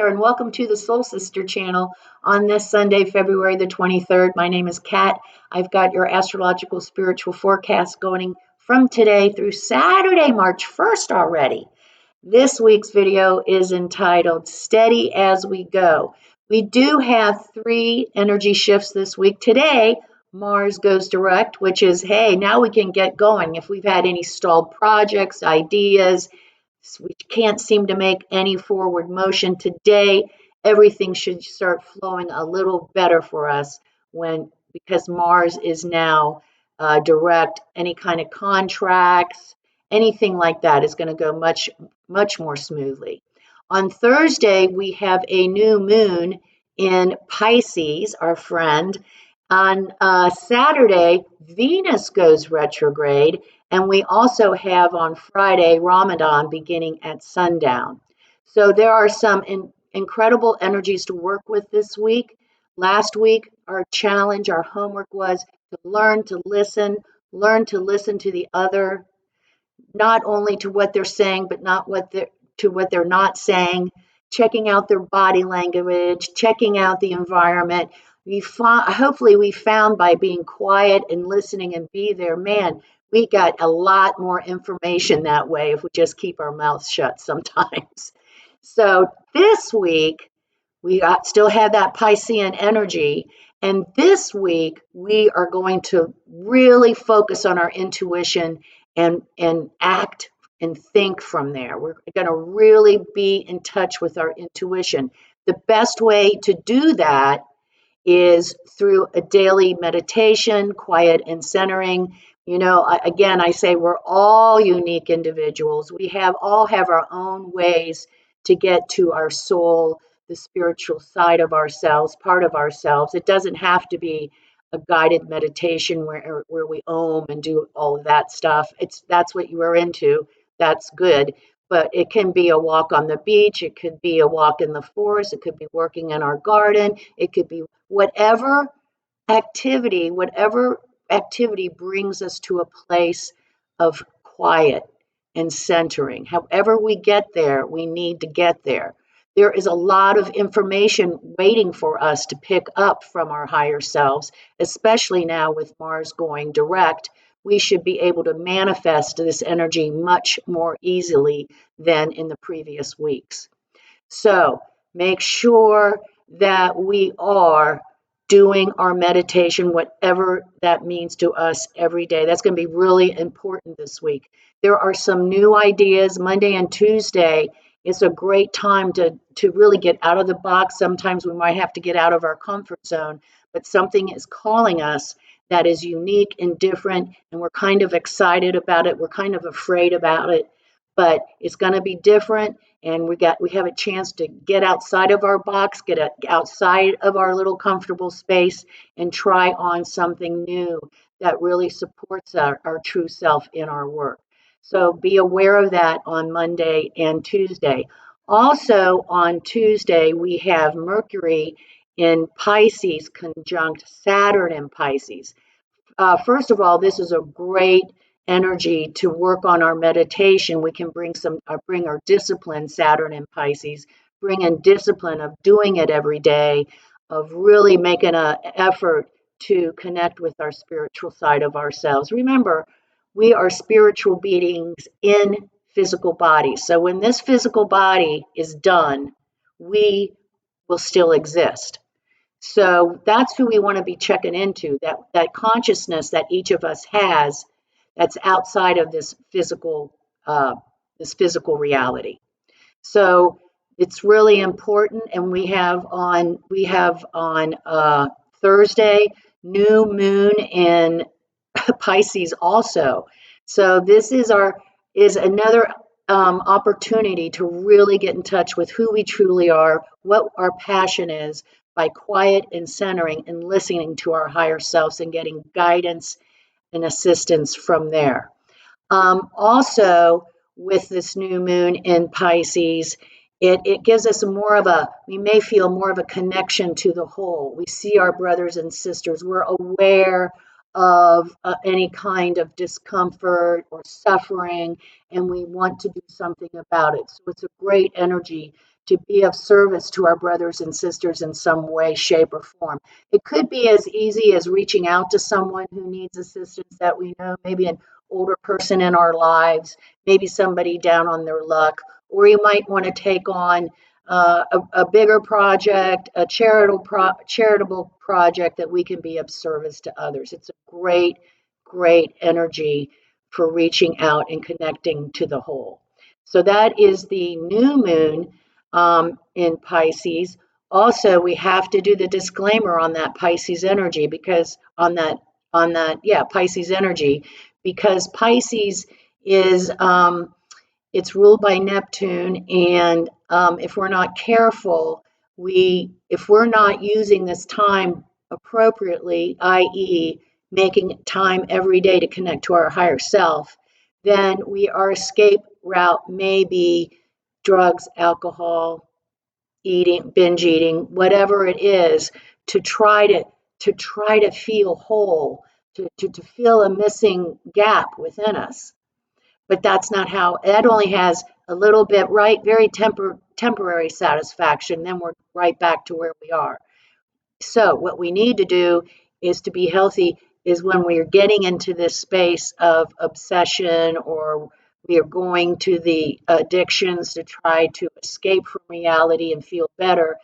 there, and welcome to the Soul Sister channel on this Sunday, February the 23rd. My name is Kat. I've got your astrological spiritual forecast going from today through Saturday, March 1st already. This week's video is entitled Steady as We Go. We do have 3 energy shifts this week. Today, Mars goes direct, which is, hey, now we can get going. If we've had any stalled projects, ideas, we can't seem to make any forward motion today, everything should start flowing a little better for us because Mars is now direct. Any kind of contracts, anything like that is going to go much more smoothly. On Thursday, we have a new moon in Pisces, our friend. On Saturday, Venus goes retrograde, and we also have on Friday Ramadan beginning at sundown. So there are some incredible energies to work with this week. Last week, our challenge, our homework was to learn to listen to the other, not only to what they're saying, but to what they're not saying, checking out their body language, checking out the environment. Hopefully we found by being quiet and listening and be there, man, we got a lot more information that way if we just keep our mouths shut sometimes. So this week, still have that Piscean energy. And this week, we are going to really focus on our intuition and act and think from there. We're going to really be in touch with our intuition. The best way to do that is through a daily meditation, quiet and centering. Again, I say we're all unique individuals. We all have our own ways to get to our soul, the spiritual side of ourselves, part of ourselves. It doesn't have to be a guided meditation where we om and do all of that stuff. That's what you are into. That's good. But it can be a walk on the beach. It could be a walk in the forest. It could be working in our garden. It could be whatever activity brings us to a place of quiet and centering. However we get there, we need to get there. There is a lot of information waiting for us to pick up from our higher selves, especially now with Mars going direct. We should be able to manifest this energy much more easily than in the previous weeks. So make sure that we are doing our meditation, whatever that means to us every day. That's going to be really important this week. There are some new ideas. Monday and Tuesday is a great time to really get out of the box. Sometimes we might have to get out of our comfort zone, but something is calling us that is unique and different, and we're kind of excited about it. We're kind of afraid about it, but it's going to be different, and we have a chance to get outside of our box, outside of our little comfortable space, and try on something new that really supports our true self in our work. So be aware of that on Monday and Tuesday. Also on Tuesday, we have Mercury in Pisces conjunct Saturn in Pisces. First of all, this is a great energy to work on our meditation. We can bring our discipline, Saturn in Pisces, bring in discipline of doing it every day, of really making an effort to connect with our spiritual side of ourselves. Remember, we are spiritual beings in physical bodies. So when this physical body is done, we will still exist. So that's who we want to be checking into, that consciousness that each of us has that's outside of this physical reality. So it's really important, and we have on Thursday new moon in Pisces also. So this is another opportunity to really get in touch with who we truly are, what our passion is, by quiet and centering and listening to our higher selves and getting guidance and assistance from there. Also, with this new moon in Pisces, it gives us we may feel more of a connection to the whole. We see our brothers and sisters. We're aware of any kind of discomfort or suffering, and we want to do something about it. So it's a great energy to be of service to our brothers and sisters in some way, shape, or form. It could be as easy as reaching out to someone who needs assistance that we know, maybe an older person in our lives, maybe somebody down on their luck, or you might want to take on a bigger project, a charitable project that we can be of service to others. It's a great energy for reaching out and connecting to the whole. So that is the new moon in Pisces. Also, we have to do the disclaimer on that Pisces energy because Pisces energy, because Pisces is it's ruled by Neptune, and if we're not careful, if we're not using this time appropriately, i.e., making time every day to connect to our higher self, then our escape route may be drugs, alcohol, eating, binge eating, whatever it is, to try to feel whole, to fill a missing gap within us. But that's not how, that only has a little bit, right? Very temporary satisfaction. Then we're right back to where we are. So what we need to do is to be healthy is when we are getting into this space of obsession, or we are going to the addictions to try to escape from reality and feel better.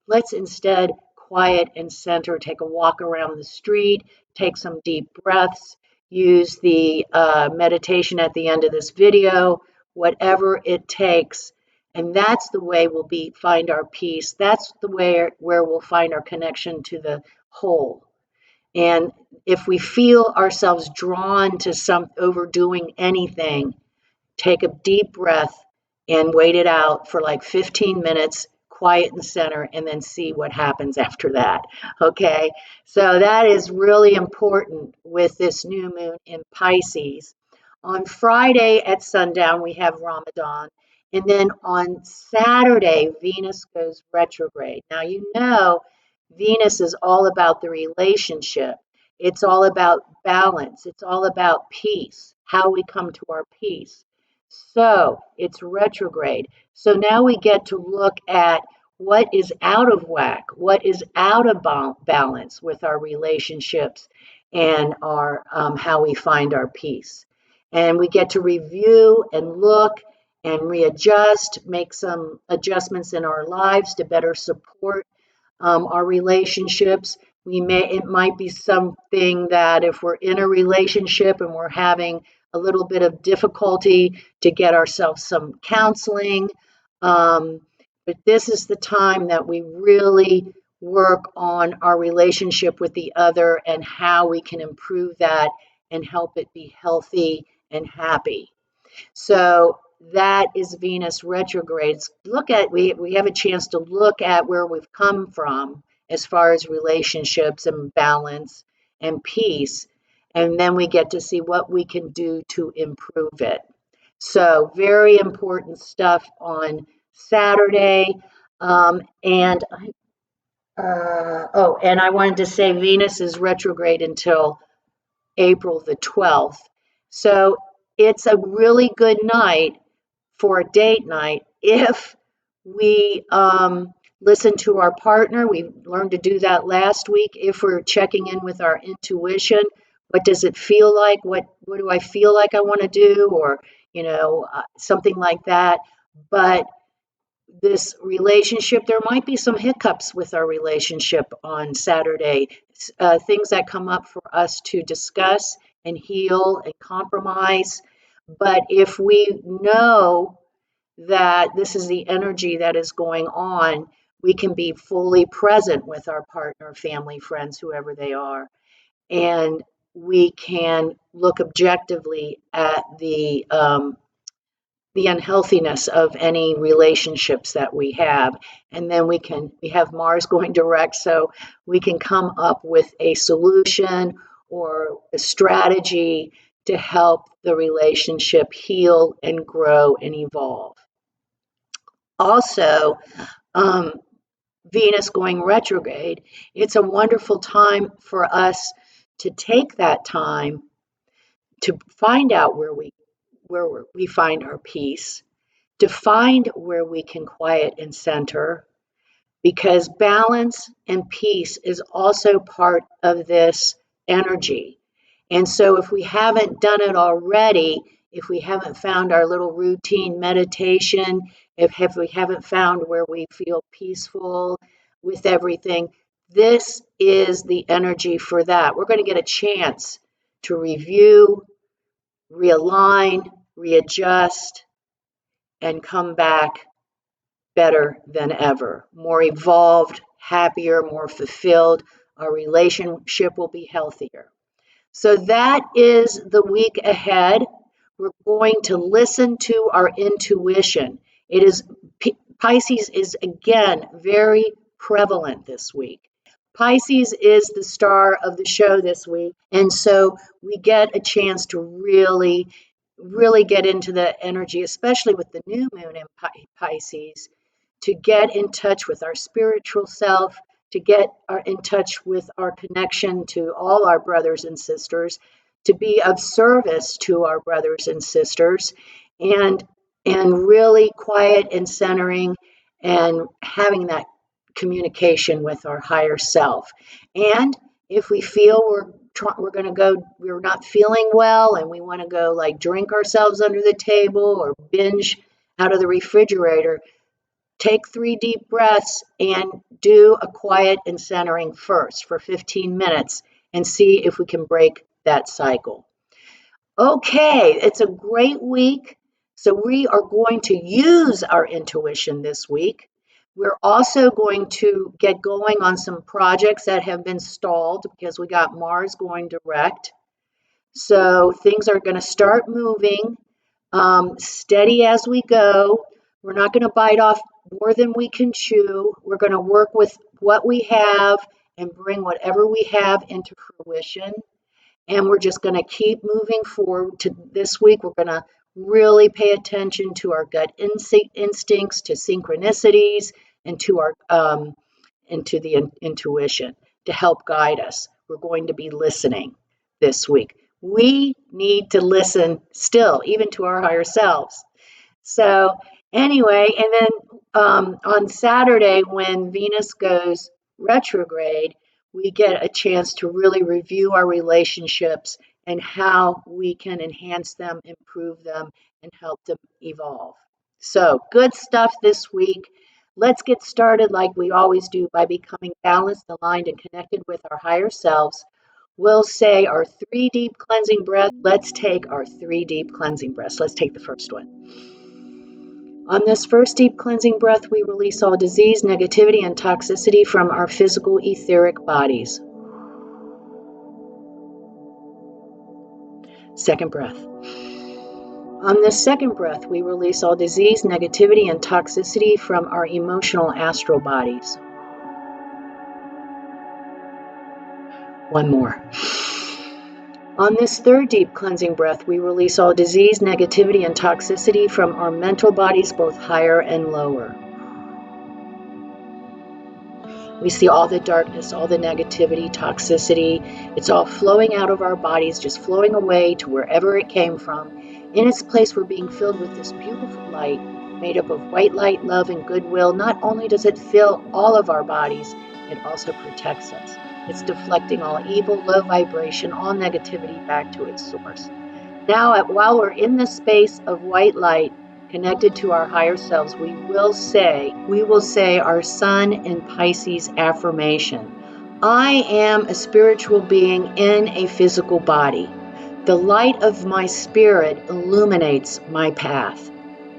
Let's instead quiet and center, take a walk around the street, take some deep breaths, use the meditation at the end of this video, whatever it takes. And that's the way we'll find our peace. That's the way where we'll find our connection to the whole. And if we feel ourselves drawn to overdoing anything, take a deep breath and wait it out for like 15 minutes, quiet and center, and then see what happens after that. Okay, so that is really important with this new moon in Pisces. On Friday at sundown, we have Ramadan. And then on Saturday, Venus goes retrograde. Now, you know, Venus is all about the relationship. It's all about balance. It's all about peace, how we come to our peace. So it's retrograde. So now we get to look at what is out of whack, what is out of balance with our relationships and our how we find our peace. And we get to review and look and readjust, make some adjustments in our lives to better support our relationships. It might be something that if we're in a relationship and we're having a little bit of difficulty, to get ourselves some counseling. But this is the time that we really work on our relationship with the other and how we can improve that and help it be healthy and happy. So that is Venus retrogrades. We have a chance to look at where we've come from as far as relationships and balance and peace. And then we get to see what we can do to improve it. So very important stuff on Saturday. And I wanted to say Venus is retrograde until April the 12th. So it's a really good night for a date night if we listen to our partner. We learned to do that last week. If we're checking in with our intuition, what does it feel like? What do I feel like I want to do? Or, something like that. But this relationship, there might be some hiccups with our relationship on Saturday, things that come up for us to discuss and heal and compromise. But if we know that this is the energy that is going on, we can be fully present with our partner, family, friends, whoever they are. And we can look objectively at the unhealthiness of any relationships that we have. And then we have Mars going direct, so we can come up with a solution or a strategy to help the relationship heal and grow and evolve. Also, Venus going retrograde, it's a wonderful time for us to take that time to find out where we find our peace, to find where we can quiet and center, because balance and peace is also part of this energy. And so, if we haven't done it already, if we haven't found our little routine meditation, if we haven't found where we feel peaceful with everything, this is the energy for that. We're going to get a chance to review, realign, readjust, and come back better than ever, more evolved, happier, more fulfilled. Our relationship will be healthier. So that is the week ahead. We're going to listen to our intuition. It is Pisces is again very prevalent this week. Pisces is the star of the show this week, and so we get a chance to really get into the energy, especially with the new moon in Pisces, to get in touch with our spiritual self, to get in touch with our connection to all our brothers and sisters, to be of service to our brothers and sisters, and really quiet and centering and having that communication with our higher self. And if we feel we're not feeling well and we want to go like drink ourselves under the table or binge out of the refrigerator, take 3 deep breaths and do a quiet and centering first for 15 minutes and see if we can break that cycle. Okay, it's a great week. So we are going to use our intuition this week. We're also going to get going on some projects that have been stalled because we got Mars going direct. So things are going to start moving steady as we go. We're not going to bite off more than we can chew. We're going to work with what we have and bring whatever we have into fruition. And we're just going to keep moving forward to this week. We're going to really pay attention to our gut instincts, to synchronicities, and to our into the intuition to help guide us. We're going to be listening this week. We need to listen still, even to our higher selves. So anyway, and then on Saturday when Venus goes retrograde, we get a chance to really review our relationships and how we can enhance them, improve them, and help them evolve. So good stuff this week. Let's get started like we always do by becoming balanced, aligned, and connected with our higher selves. We'll say our 3 deep cleansing breaths. Let's take our 3 deep cleansing breaths. Let's take the first one. On this first deep cleansing breath, we release all disease, negativity, and toxicity from our physical etheric bodies. Second breath. On this second breath, we release all disease, negativity, and toxicity from our emotional astral bodies. One more. On this third deep cleansing breath, we release all disease, negativity, and toxicity from our mental bodies, both higher and lower. We see all the darkness, all the negativity, toxicity. It's all flowing out of our bodies, just flowing away to wherever it came from. In its place, we're being filled with this beautiful light made up of white light, love, and goodwill. Not only does it fill all of our bodies, it also protects us. It's deflecting all evil, low vibration, all negativity back to its source. Now, while we're in the space of white light, connected to our higher selves, we will say our Sun in Pisces affirmation. I am a spiritual being in a physical body. The light of my spirit illuminates my path.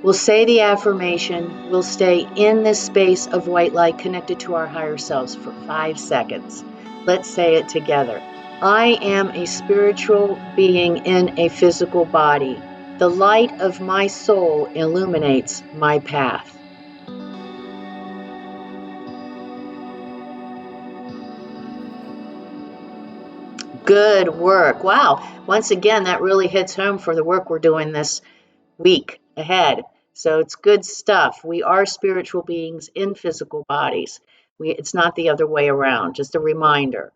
We'll say the affirmation. We'll stay in this space of white light connected to our higher selves for 5 seconds. Let's say it together. I am a spiritual being in a physical body. The light of my soul illuminates my path. Good work. Wow. Once again, that really hits home for the work we're doing this week ahead. So it's good stuff. We are spiritual beings in physical bodies. It's not the other way around. Just a reminder.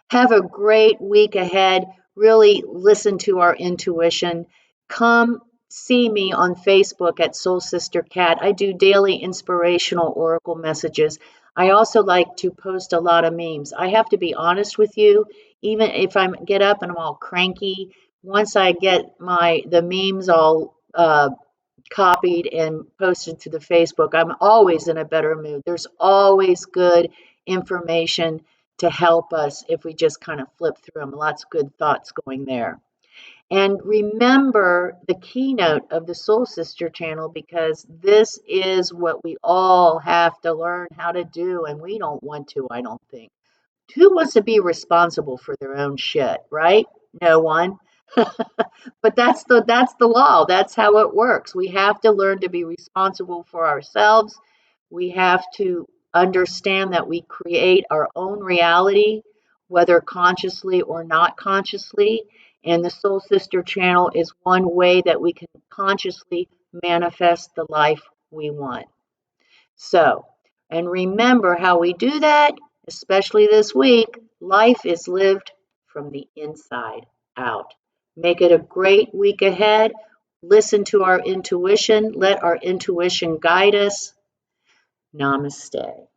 Have a great week ahead. Really listen to our intuition. Come see me on Facebook at Soul Sister Cat. I do daily inspirational oracle messages. I also like to post a lot of memes. I have to be honest with you, even if I get up and I'm all cranky, once I get the memes all copied and posted to the Facebook, I'm always in a better mood. There's always good information to help us if we just kind of flip through them. Lots of good thoughts going there. And remember the keynote of the Soul Sister channel, because this is what we all have to learn how to do, and we don't want to, I don't think. Who wants to be responsible for their own shit, right? No one. But that's the law. That's how it works. We have to learn to be responsible for ourselves. We have to understand that we create our own reality, whether consciously or not consciously. And the Soul Sister channel is one way that we can consciously manifest the life we want. So, and remember how we do that, especially this week. Life is lived from the inside out. Make it a great week ahead. Listen to our intuition. Let our intuition guide us. Namaste.